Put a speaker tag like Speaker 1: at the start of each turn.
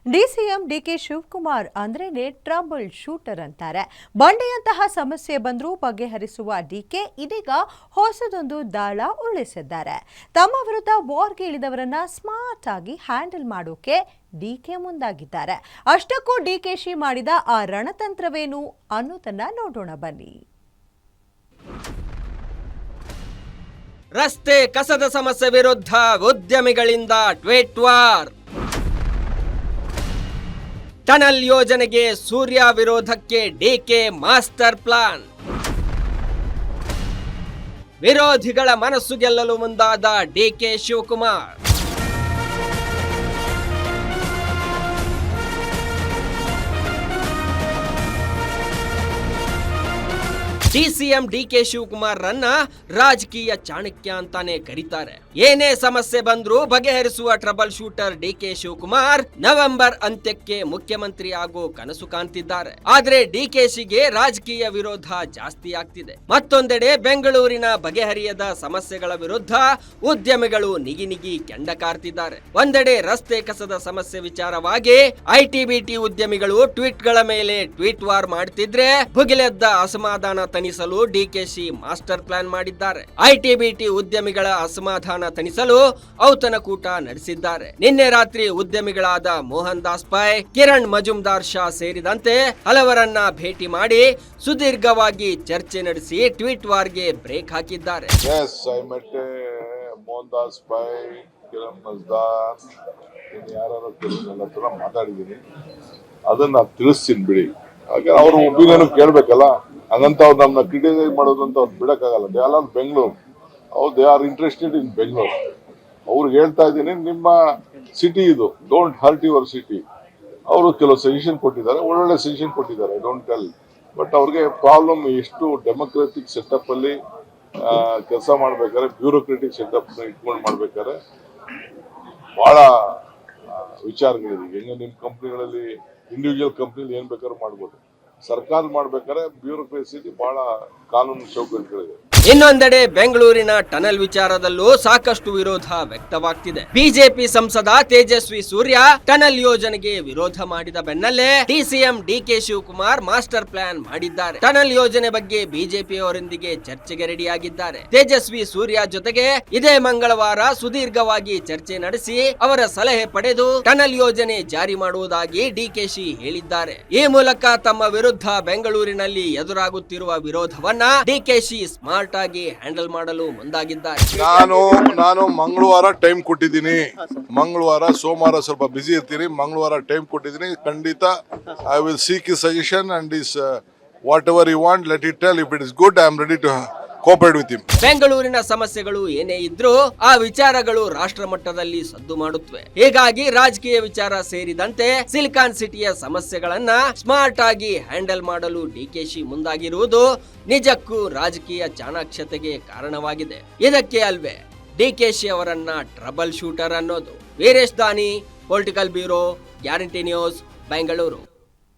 Speaker 1: DCM DK Shivakumar ಅಂದ್ರೇನೆ trouble shooter ಅಂತಾರೆ. ಬಂಡೆಯಂತಹ ಸಮಸ್ಯೆ ಬಂದರೂ ಬಗೆಹರಿಸುವ ಡಿಕೆ ಇದೀಗ ಹೊಸದೊಂದು ದಾಳ ಉರುಳಿಸಿದ್ದಾರೆ. ತಮ್ಮ ವಿರುದ್ಧ ವಾರ್ಗೆ ಇಳಿದವರನ್ನ ಸ್ಮಾರ್ಟ್ ಆಗಿ ಹ್ಯಾಂಡಲ್ ಮಾಡೋಕೆ ಡಿಕೆ ಮುಂದಾಗಿದ್ದಾರೆ. ಅಷ್ಟಕ್ಕೂ ಡಿಕೆಶಿ ಮಾಡಿದ ಆ ರಣತಂತ್ರವೇನು ಅನ್ನೋದನ್ನ ನೋಡೋಣ ಬನ್ನಿ.
Speaker 2: ರಸ್ತೆ ಕಸದ ಸಮಸ್ಯೆ ವಿರುದ್ಧ ಉದ್ಯಮಿಗಳಿಂದ ಟ್ವೀಟ್ ವಾರ್. ಟನಲ್ ಯೋಜನೆಗೆ ಸೂರ್ಯ ವಿರೋಧಕ್ಕೆ ಡಿಕೆ ಮಾಸ್ಟರ್ ಪ್ಲಾನ್. ವಿರೋಧಿಗಳ ಮನಸ್ಸು ಗೆಲ್ಲಲು ಮುಂದಾದ DK Shivakumar. DCM DK Shivakumar ರನ್ನ ರಾಜಕೀಯ ಚಾಣಕ್ಯ ಅಂತಾನೆ ಕರೀತಾರೆ. ಏನೇ ಸಮಸ್ಯೆ ಬಂದ್ರೂ ಬಗೆಹರಿಸುವ trouble shooter DK Shivakumar November ಅಂತ್ಯಕ್ಕೆ ಮುಖ್ಯಮಂತ್ರಿ ಆಗೋ ಕನಸು ಕಾಣ್ತಿದ್ದಾರೆ. ಆದ್ರೆ ಡಿಕೆಶಿಗೆ ರಾಜಕೀಯ ವಿರೋಧ ಜಾಸ್ತಿ ಆಗ್ತಿದೆ. ಮತ್ತೊಂದೆಡೆ ಬೆಂಗಳೂರಿನ ಬಗೆಹರಿಯದ ಸಮಸ್ಯೆಗಳ ವಿರುದ್ಧ ಉದ್ಯಮಿಗಳು ನಿಗಿ ಕೆಂಡ ಕಾರ್ತಿದ್ದಾರೆ. ಒಂದೆಡೆ ರಸ್ತೆ ಕಸದ ಸಮಸ್ಯೆ ವಿಚಾರವಾಗಿ ಐಟಿ-ಬಿಟಿ ಉದ್ಯಮಿಗಳು ಟ್ವೀಟ್ಗಳ ಮೇಲೆ ಟ್ವೀಟ್ ವಾರ್ ಮಾಡ್ತಿದ್ರೆ, ಭುಗಿಲೆದ್ದ ಅಸಮಾಧಾನ ತಣಿಸಲು ಡಿಕೆಶಿ ಮಾಸ್ಟರ್ ಪ್ಲಾನ್ ಮಾಡಿದ್ದಾರೆ. ಐಟಿ-ಬಿಟಿ ಉದ್ಯಮಿಗಳ ಅಸಮಾಧಾನ ತಣಿಸಲು ಔತಣಕೂಟ ನಡೆಸಿದ್ದಾರೆ. ನಿನ್ನೆ ರಾತ್ರಿ ಉದ್ಯಮಿಗಳಾದ ಮೋಹನ್ ದಾಸ್ ಪೈ, ಕಿರಣ್ ಮಜುಮ್ದಾರ್ ಶಾ ಸೇರಿದಂತೆ ಹಲವರನ್ನ ಭೇಟಿ ಮಾಡಿ ಸುದೀರ್ಘವಾಗಿ ಚರ್ಚೆ ನಡೆಸಿ ಟ್ವೀಟ್ ವಾರ್ಗೆ ಬ್ರೇಕ್ ಹಾಕಿದ್ದಾರೆ.
Speaker 3: ಮೋಹನ್ ದಾಸ್ ಪೈ, ಕಿರಣ್ ಮಜುಮ್ದಾರ್ ಯಾರು ಮಾತಾಡಿದ್ದೀನಿ, ಅದನ್ನ ತಿಳಿಸ್ತೀನಿ ಬಿಡಿ. ಹಾಗೆ ಅವ್ರ ಒಪಿನಿಯನ್ ಕೇಳ್ಬೇಕಲ್ಲ. ಹಂಗಂತ ಅವ್ರು ನಮ್ಮನ್ನ ಕ್ರಿಟಿಸೈಸ್ ಮಾಡೋದು ಅಂತ ಅವ್ರು ಬಿಡಕ್ಕಾಗಲ್ಲ. They are Bengaluru, they are interested in Bengaluru. ಅವ್ರಿಗೆ ಹೇಳ್ತಾ ಇದ್ದೀನಿ, ನಿಮ್ಮ ಸಿಟಿ ಇದು, ಡೋಂಟ್ ಹರ್ಟ್ ಯುವರ್ ಸಿಟಿ. ಅವರು ಕೆಲವು ಸಜೆಷನ್ ಕೊಟ್ಟಿದ್ದಾರೆ, ಒಳ್ಳೊಳ್ಳೆ ಸಜೆಷನ್ ಕೊಟ್ಟಿದ್ದಾರೆ, ಡೋಂಟ್ ಟೆಲ್. ಬಟ್ ಅವ್ರಿಗೆ ಪ್ರಾಬ್ಲಮ್ ಎಷ್ಟು ಡೆಮೊಕ್ರೆಟಿಕ್ ಸೆಟಪ್ ಅಲ್ಲಿ ಕೆಲಸ ಮಾಡ್ಬೇಕಾದ್ರೆ, ಬ್ಯೂರೋಕ್ರೆಟಿಕ್ ಸೆಟಪ್ ಇಟ್ಕೊಂಡು ಮಾಡ್ಬೇಕಾದ್ರೆ ಬಹಳ ವಿಚಾರಗಳಿದೆ. ಹೆಂಗೆ ನಿಮ್ಮ ಕಂಪ್ನಿಗಳಲ್ಲಿ ಇಂಡಿವಿಜುವಲ್ ಕಂಪ್ನಿಲಿ ಏನ್ ಬೇಕಾದ್ರೂ ಮಾಡ್ಬೋದು, ಸರ್ಕಾರ ಮಾಡ್ಬೇಕಾದ್ರೆ ಬ್ಯೂರೋಕ್ರಸಿ ಬಹಳ ಕಾನೂನು ಚೌಕಟ್ಟುಗಳಿದೆ.
Speaker 2: ಇನ್ನೊಂದೆಡೆ ಬೆಂಗಳೂರಿನ ಟನಲ್ ವಿಚಾರದಲ್ಲೂ ಸಾಕಷ್ಟು ವಿರೋಧ ವ್ಯಕ್ತವಾಗ್ತಿದೆ. ಬಿಜೆಪಿ ಸಂಸದ ತೇಜಸ್ವಿ ಸೂರ್ಯ ಟನಲ್ ಯೋಜನೆಗೆ ವಿರೋಧ ಮಾಡಿದ ಬೆನ್ನಲ್ಲೇ DCM DK Shivakumar master plan ಮಾಡಿದ್ದಾರೆ. ಟನಲ್ ಯೋಜನೆ ಬಗ್ಗೆ ಬಿಜೆಪಿಯವರೊಂದಿಗೆ ಚರ್ಚೆಗೆ ರೆಡಿಯಾಗಿದ್ದಾರೆ. ತೇಜಸ್ವಿ ಸೂರ್ಯ ಜೊತೆಗೆ ಇದೇ ಮಂಗಳವಾರ ಸುದೀರ್ಘವಾಗಿ ಚರ್ಚೆ ನಡೆಸಿ ಅವರ ಸಲಹೆ ಪಡೆದು ಟನಲ್ ಯೋಜನೆ ಜಾರಿ ಮಾಡುವುದಾಗಿ ಡಿಕೆಶಿ ಹೇಳಿದ್ದಾರೆ. ಈ ಮೂಲಕ ತಮ್ಮ ವಿರುದ್ಧ ಬೆಂಗಳೂರಿನಲ್ಲಿ ಎದುರಾಗುತ್ತಿರುವ ವಿರೋಧವನ್ನ ಡಿಕೆಶಿ ಸ್ಮಾರ್ಟ್ ಆಗಿ ಹ್ಯಾಂಡಲ್ ಮಾಡಲು ಮುಂದಾಗಿದ್ದಾರೆ.
Speaker 3: ನಾನು ಮಂಗಳವಾರ ಟೈಮ್ ಕೊಟ್ಟಿದ್ದೀನಿ. ಮಂಗಳವಾರ, ಸೋಮವಾರ ಸ್ವಲ್ಪ ಬಿಸಿ ಇರ್ತೀನಿ. ಮಂಗಳವಾರ ಟೈಮ್ ಕೊಟ್ಟಿದ್ದೀನಿ. ಖಂಡಿತ I will seek his suggestion and is whatever you want, let it tell. If it is good, I am ready to cooperate with him.
Speaker 2: ಬೆಂಗಳೂರಿನ ಸಮಸ್ಯೆಗಳು ಏನೇ ಇದ್ರೂ ಆ ವಿಚಾರಗಳು ರಾಷ್ಟ್ರ ಮಟ್ಟದಲ್ಲಿ ಸದ್ದು ಮಾಡುತ್ತವೆ. ಹೀಗಾಗಿ ರಾಜಕೀಯ ವಿಚಾರ ಸೇರಿದಂತೆ ಸಿಲಿಕಾನ್ ಸಿಟಿಯ ಸಮಸ್ಯೆಗಳನ್ನ ಸ್ಮಾರ್ಟ್ ಆಗಿ ಹ್ಯಾಂಡಲ್ ಮಾಡಲು ಡಿಕೆಶಿ ಮುಂದಾಗಿರುವುದು ನಿಜಕ್ಕೂ ರಾಜಕೀಯ ಚಾಣಾಕ್ಷತೆಗೆ ಕಾರಣವಾಗಿದೆ. ಇದಕ್ಕೆ ಅಲ್ವೇ ಡಿಕೆಶಿ ಅವರನ್ನ ಟ್ರಬಲ್ ಶೂಟರ್ ಅನ್ನೋದು. ವೀರೇಶ್ ದಾನಿ, political bureau, guarantee news, Bengaluru.